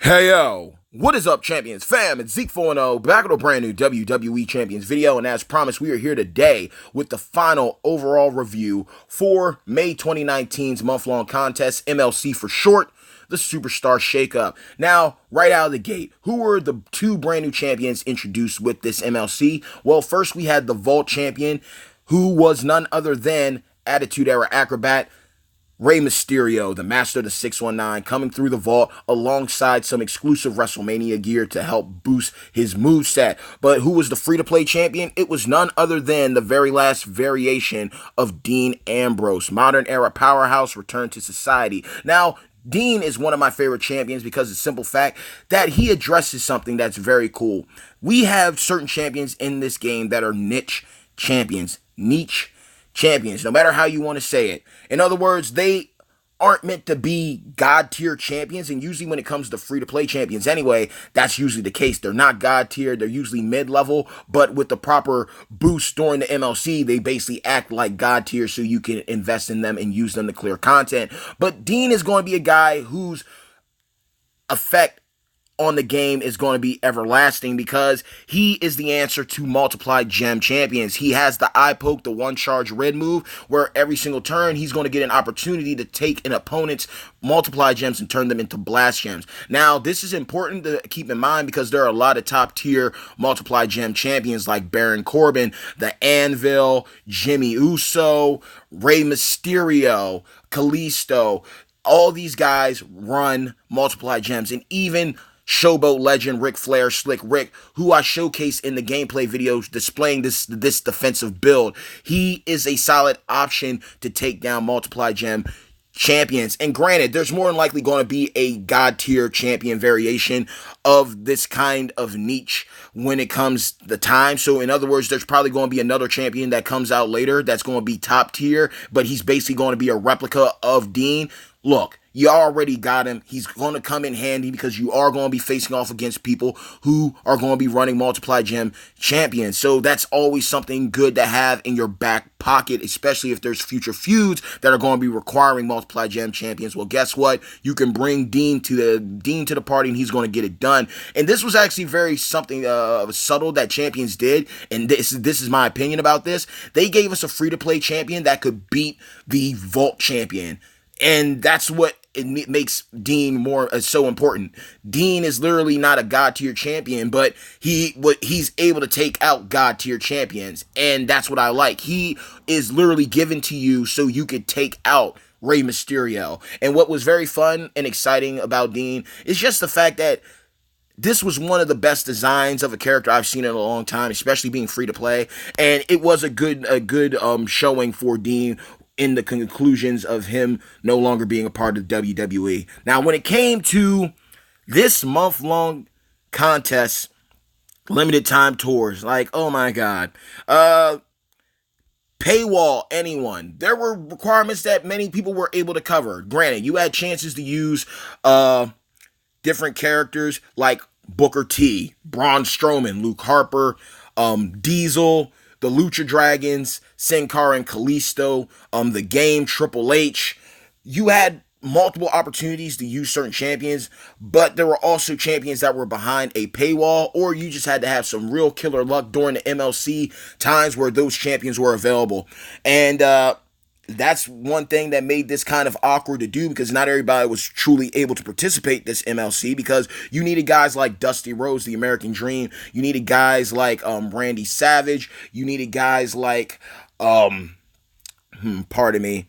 Hey yo, what is up, Champions fam? It's Zeke 4-0, back with a brand new WWE Champions video, and as promised, we are here today with the final overall review for May 2019's month-long contest, MLC for short, the Superstar Shakeup. Now, right out of the gate, who were the two brand new champions introduced with this MLC? Well, first we had the Vault Champion, who was none other than Attitude Era Acrobat, Rey Mysterio, the master of the 619, coming through the vault alongside some exclusive WrestleMania gear to help boost his moveset. But who was the free-to-play champion? It was none other than the very last variation of Dean Ambrose. Modern era powerhouse returned to society. Now, Dean is one of my favorite champions because of the simple fact that he addresses something that's very cool. We have certain champions in this game that are niche champions. No matter how you want to say it. In other words, they aren't meant to be god tier champions, and usually when it comes to free to play champions anyway, that's usually the case. They're not god tier, they're usually mid level, but with the proper boost during the MLC, they basically act like god tier so you can invest in them and use them to clear content. But Dean is going to be a guy whose effect on the game is going to be everlasting because he is the answer to multiplied gem champions. He has the eye poke, the one charge red move, where every single turn he's going to get an opportunity to take an opponent's multiplied gems and turn them into blast gems. Now, this is important to keep in mind because there are a lot of top tier multiplied gem champions like Baron Corbin, the Anvil, Jimmy Uso, Rey Mysterio, Kalisto. All these guys run multiplied gems, and even Showboat legend Ric Flair, Slick Rick, who I showcase in the gameplay videos displaying this defensive build. He is a solid option to take down multiply gem champions. And granted, there's more than likely going to be a god tier champion variation of this kind of niche when it comes the time. So in other words, there's probably going to be another champion that comes out later that's going to be top tier, but he's basically going to be a replica of Dean. Look, you already got him. He's going to come in handy because you are going to be facing off against people who are going to be running multiply gem champions. So that's always something good to have in your back pocket, especially if there's future feuds that are going to be requiring multiply gem champions. Well, guess what? You can bring Dean to the party and he's going to get it done. And this was actually very something subtle that champions did. And this is my opinion about this. They gave us a free-to-play champion that could beat the Vault champion. And that's what it makes Dean so important. Dean is literally not a god tier champion, but he's able to take out god tier champions, and that's what I like. He is literally given to you so you could take out Rey Mysterio. And what was very fun and exciting about Dean is just the fact that this was one of the best designs of a character I've seen in a long time, especially being free to play, and it was a good showing for Dean in the conclusions of him no longer being a part of WWE. Now, when it came to this month-long contest, limited time tours, like, oh my God, paywall anyone. There were requirements that many people were able to cover. Granted, you had chances to use different characters like Booker T, Braun Strowman, Luke Harper, Diesel, the Lucha Dragons, Sin Cara and Kalisto, the Game, Triple H. You had multiple opportunities to use certain champions, but there were also champions that were behind a paywall, or you just had to have some real killer luck during the MLC times where those champions were available. And that's one thing that made this kind of awkward to do because not everybody was truly able to participate this MLC because you needed guys like Dusty Rhodes, the American Dream. You needed guys like Randy Savage. You needed guys like, pardon me,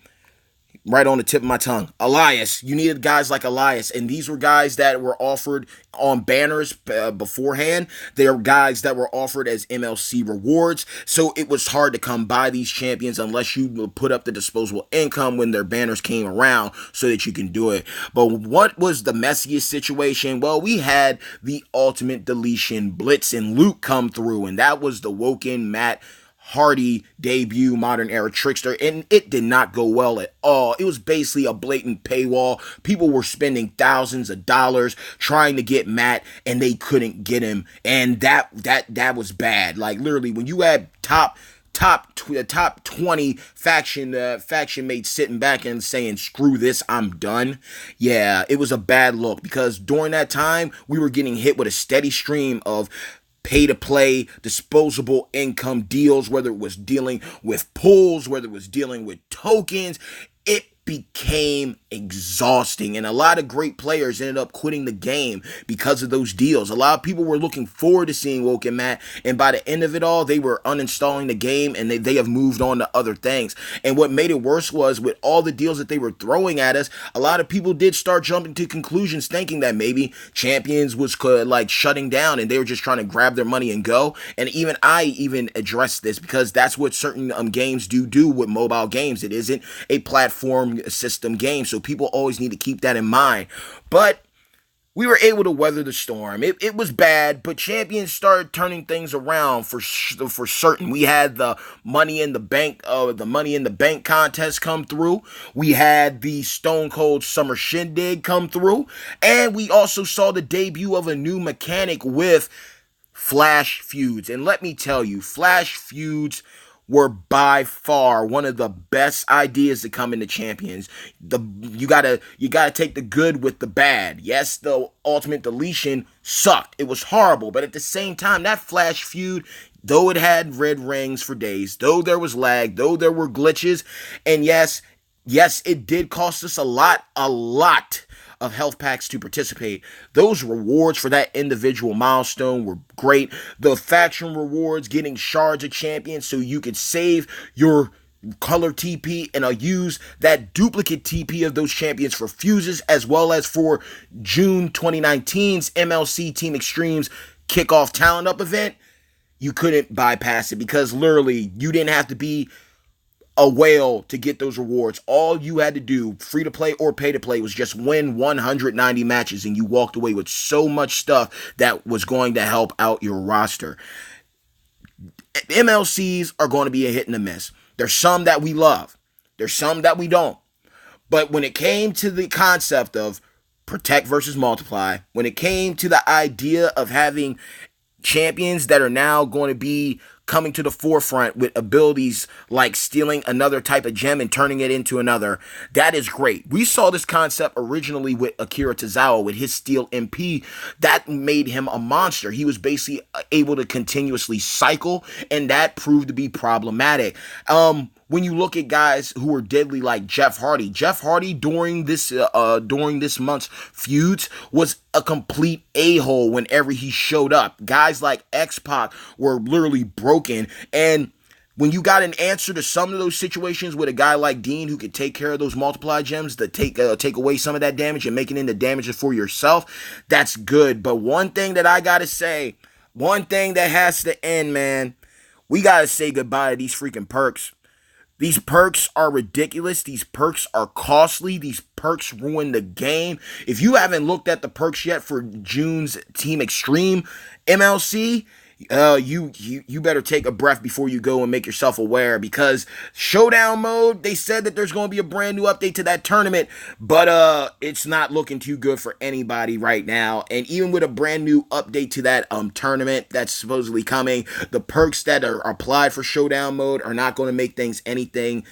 right on the tip of my tongue, Elias. You needed guys like Elias, and these were guys that were offered on banners beforehand. They are guys that were offered as MLC rewards, so it was hard to come by these champions unless you put up the disposable income when their banners came around so that you can do it. But what was the messiest situation? Well, we had the Ultimate Deletion Blitz and Luke come through, and that was the Woken Matt Hardy debut modern era trickster, and it did not go well at all. It was basically a blatant paywall. People were spending thousands of dollars trying to get Matt, and they couldn't get him, and that was bad. Like literally, when you had top top 20 faction mates sitting back and saying, screw this, I'm done. Yeah, it was a bad look, because during that time we were getting hit with a steady stream of pay to play, disposable income deals, whether it was dealing with pools, whether it was dealing with tokens. It became exhausting, and a lot of great players ended up quitting the game because of those deals. A lot of people were looking forward to seeing Woke and Matt, and by the end of it all, they were uninstalling the game, and they have moved on to other things. And what made it worse was, with all the deals that they were throwing at us, a lot of people did start jumping to conclusions, thinking that maybe Champions was like shutting down and they were just trying to grab their money and go. And even I addressed this, because that's what certain games do with mobile games. It isn't a platform system game, so people always need to keep that in mind. But we were able to weather the storm. It was bad, but Champions started turning things around for certain. We had the Money in the Bank contest come through. We had the Stone Cold Summer Shindig come through, and we also saw the debut of a new mechanic with Flash Feuds. And let me tell you, Flash Feuds were by far one of the best ideas to come into Champions. You gotta take the good with the bad. Yes, the Ultimate Deletion sucked. It was horrible, but at the same time, that Flash feud, though it had red rings for days, though there was lag, though there were glitches, and yes, it did cost us a lot of health packs to participate. Those rewards for that individual milestone were great. The faction rewards, getting shards of champions so you could save your color TP and use that duplicate TP of those champions for fuses, as well as for June 2019's MLC Team Extremes kickoff talent up event. You couldn't bypass it, because literally you didn't have to be a whale to get those rewards. All you had to do, free to play or pay to play, was just win 190 matches, and you walked away with so much stuff that was going to help out your roster. MLCs are going to be a hit and a miss. There's some that we love, there's some that we don't. But when it came to the concept of protect versus multiply, when it came to the idea of having champions that are now going to be coming to the forefront with abilities like stealing another type of gem and turning it into another, that is great. We saw this concept originally with Akira Tozawa with his Steel MP. That made him a monster. He was basically able to continuously cycle, and that proved to be problematic. When you look at guys who were deadly like Jeff Hardy during this month's feuds was a complete a-hole whenever he showed up. Guys like X-Pac were literally broken, and when you got an answer to some of those situations with a guy like Dean who could take care of those multiply gems to take away some of that damage and make it into damage for yourself, that's good. But one thing that I gotta say, one thing that has to end, man, we gotta say goodbye to these freaking perks. These perks are ridiculous. These perks are costly. These perks ruin the game. If you haven't looked at the perks yet for June's Team Extreme MLC, you better take a breath before you go and make yourself aware, because Showdown Mode, they said that there's going to be a brand new update to that tournament, but it's not looking too good for anybody right now. And even with a brand new update to that tournament that's supposedly coming, the perks that are applied for Showdown Mode are not going to make things anything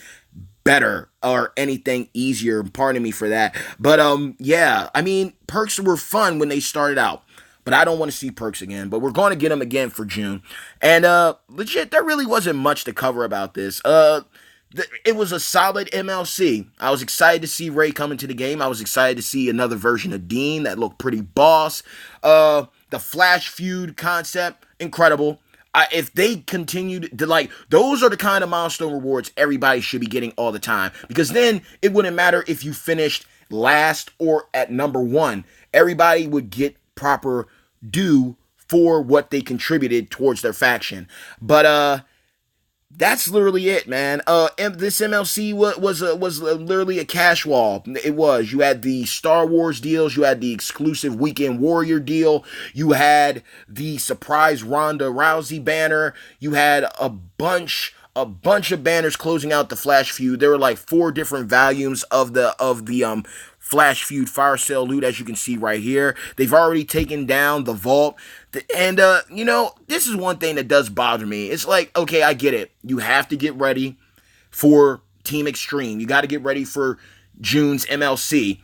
better or anything easier. Pardon me for that. But yeah, I mean, perks were fun when they started out, but I don't want to see perks again. But we're going to get them again for June. And legit, there really wasn't much to cover about this. It was a solid MLC. I was excited to see Ray come into the game. I was excited to see another version of Dean that looked pretty boss. The Flash feud concept, incredible. If they continued to, those are the kind of milestone rewards everybody should be getting all the time. Because then it wouldn't matter if you finished last or at number one. Everybody would get proper due for what they contributed towards their faction. But that's literally it, man. This MLC was literally a cash wall. It was. You had the Star Wars deals. You had the exclusive Weekend Warrior deal. You had the surprise Ronda Rousey banner. You had a bunch a bunch of banners closing out the Flash feud. There were like 4 different volumes of the Flash feud fire sale loot, as you can see right here. They've already taken down the vault. And you know, this is one thing that does bother me. It's like, okay, I get it. You have to get ready for Team Extreme. You got to get ready for June's MLC.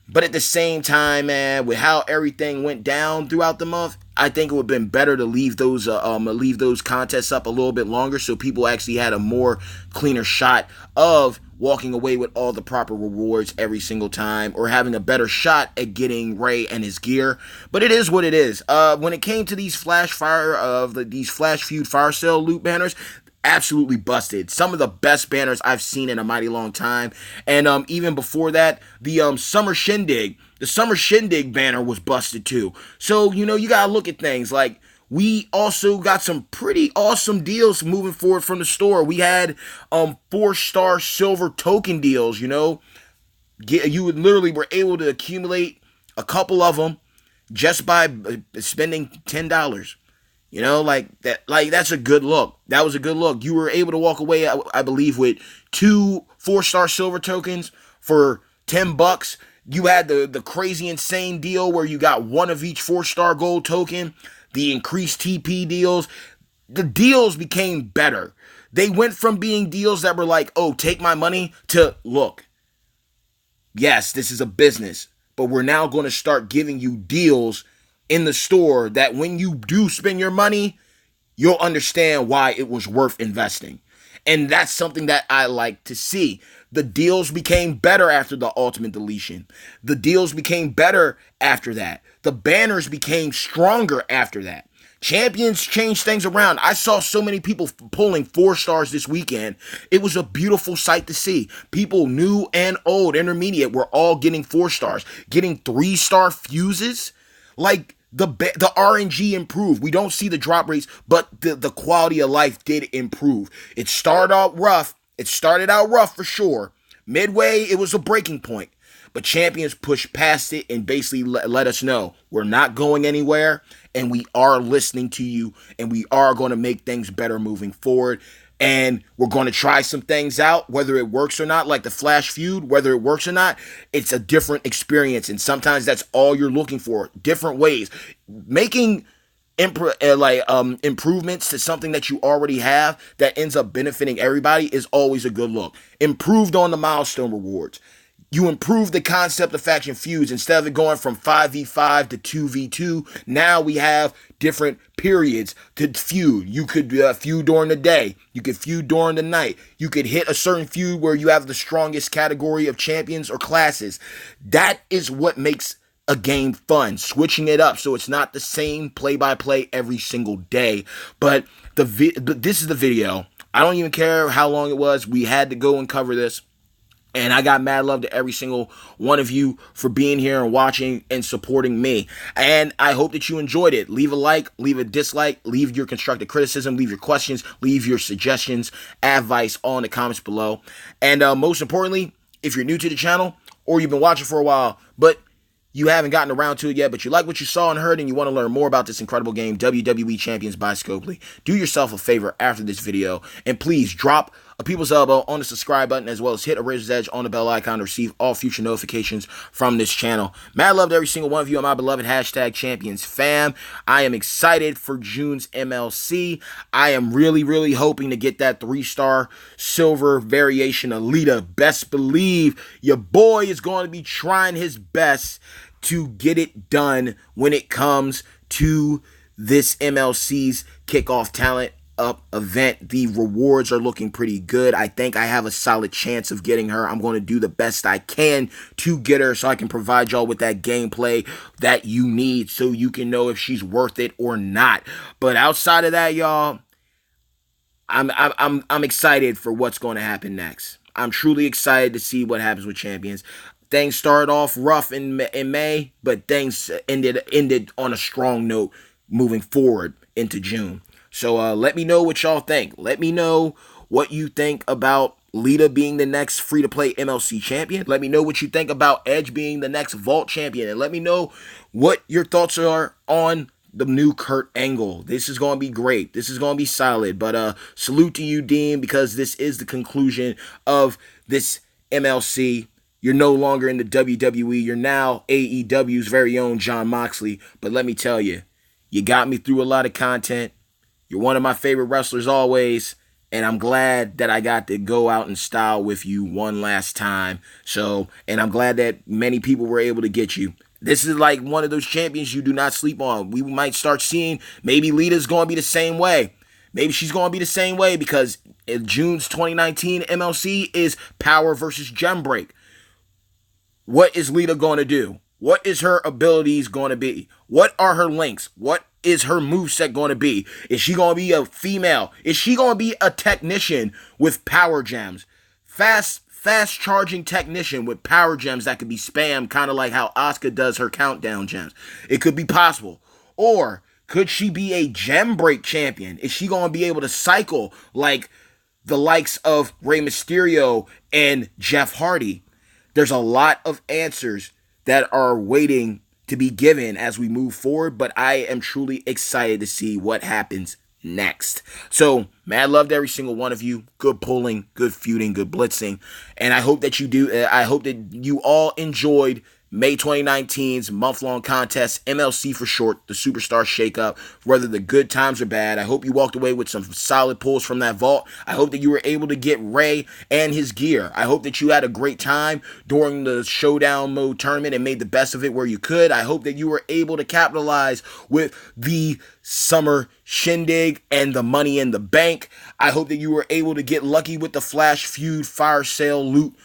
But at the same time, man, with how everything went down throughout the month, I think it would have been better to leave those contests up a little bit longer so people actually had a more cleaner shot of walking away with all the proper rewards every single time, or having a better shot at getting Ray and his gear. But it is what it is. When it came to these Flash feud fire sale loot banners, absolutely busted. Some of the best banners I've seen in a mighty long time. And even before that, the Summer Shindig banner was busted too. So, you know, you gotta look at things like, we also got some pretty awesome deals moving forward from the store. We had 4-star silver token deals, you know. You would literally were able to accumulate a couple of them just by spending $10. You know, like that's a good look. That was a good look. You were able to walk away, I believe, with 2 4-star silver tokens for $10. You had the crazy insane deal where you got 1 of each 4-star gold token, the increased TP deals. The deals became better. They went from being deals that were like, oh, take my money, to, look, yes, this is a business, but we're now going to start giving you deals in the store that when you do spend your money, you'll understand why it was worth investing. And that's something that I like to see. The deals became better after the Ultimate Deletion. The deals became better after that. The banners became stronger after that. Champions changed things around. I saw so many people pulling 4 stars this weekend. It was a beautiful sight to see. People new and old, intermediate, were all getting 4 stars. Getting 3-star fuses. Like, the RNG improved. We don't see the drop rates, but the quality of life did improve. It started out rough. It started out rough for sure. Midway, it was a breaking point. But Champions pushed past it and basically let us know we're not going anywhere, and we are listening to you, and we are going to make things better moving forward. And we're going to try some things out, whether it works or not, like the Flash feud, whether it works or not, it's a different experience. And sometimes that's all you're looking for, different ways. Making improvements to something that you already have that ends up benefiting everybody is always a good look. Improved on the milestone rewards. You improve the concept of faction feuds. Instead of it going from 5v5 to 2v2, now we have different periods to feud. You could feud during the day. You could feud during the night. You could hit a certain feud where you have the strongest category of champions or classes. That is what makes a game fun, switching it up so it's not the same play-by-play every single day. But this is the video. I don't even care how long it was. We had to go and cover this. And I got mad love to every single one of you for being here and watching and supporting me. And I hope that you enjoyed it. Leave a like, leave a dislike, leave your constructive criticism, leave your questions, leave your suggestions, advice all in the comments below. And most importantly, if you're new to the channel or you've been watching for a while, but you haven't gotten around to it yet, but you like what you saw and heard and you want to learn more about this incredible game, WWE Champions by Scopely, do yourself a favor after this video and please drop a people's elbow on the subscribe button, as well as hit a razor's edge on the bell icon to receive all future notifications from this channel. Mad love to every single one of you on my beloved hashtag Champions fam. I am excited for June's MLC. I am really hoping to get that 3-star silver variation Alita. Best believe your boy is going to be trying his best to get it done when it comes to this MLC's kickoff talent up event. The rewards are looking pretty good. I think I have a solid chance of getting her. I'm going to do the best I can to get her so I can provide y'all with that gameplay that you need so you can know if she's worth it or not. But outside of that, y'all, I'm excited for what's going to happen next. I'm truly excited to see what happens with Champions. Things started off rough in May, but things ended on a strong note moving forward into June. So let me know what y'all think. Let me know what you think about Lita being the next free-to-play MLC champion. Let me know what you think about Edge being the next Vault champion. And let me know what your thoughts are on the new Kurt Angle. This is going to be great. This is going to be solid. But salute to you, Dean, because this is the conclusion of this MLC. You're no longer in the WWE. You're now AEW's very own Jon Moxley. But let me tell you, you got me through a lot of content. You're one of my favorite wrestlers always. And I'm glad that I got to go out in style with you one last time. And I'm glad that many people were able to get you. This is like one of those champions you do not sleep on. We might start seeing, maybe Lita's going to be the same way. Maybe she's going to be the same way because in June's 2019 MLC is Power versus Gem Break. What is Lita going to do? What is her abilities going to be? What are her links? What is her moveset going to be? Is she going to be a female? Is she going to be a technician with power gems? Fast charging technician with power gems that could be spammed, kind of like how Asuka does her countdown gems. It could be possible. Or could she be a gem break champion? Is she going to be able to cycle like the likes of Rey Mysterio and Jeff Hardy? There's a lot of answers that are waiting to be given as we move forward, but I am truly excited to see what happens next. So, mad love to every single one of you. Good pulling, good feuding, good blitzing. And I hope that I hope that you all enjoyed May 2019's month-long contest, MLC for short, the Superstar Shakeup. Whether the good times or bad, I hope you walked away with some solid pulls from that vault. I hope that you were able to get Ray and his gear. I hope that you had a great time during the Showdown Mode tournament and made the best of it where you could. I hope that you were able to capitalize with the Summer Shindig and the Money in the Bank. I hope that you were able to get lucky with the Flash Feud Fire Sale loot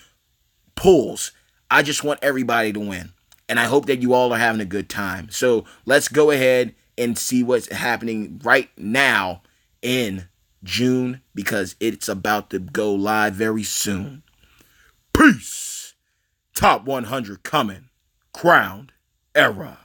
pulls. I just want everybody to win. And I hope that you all are having a good time. So let's go ahead and see what's happening right now in June, because it's about to go live very soon. Peace. Top 100 coming. Crowned Era.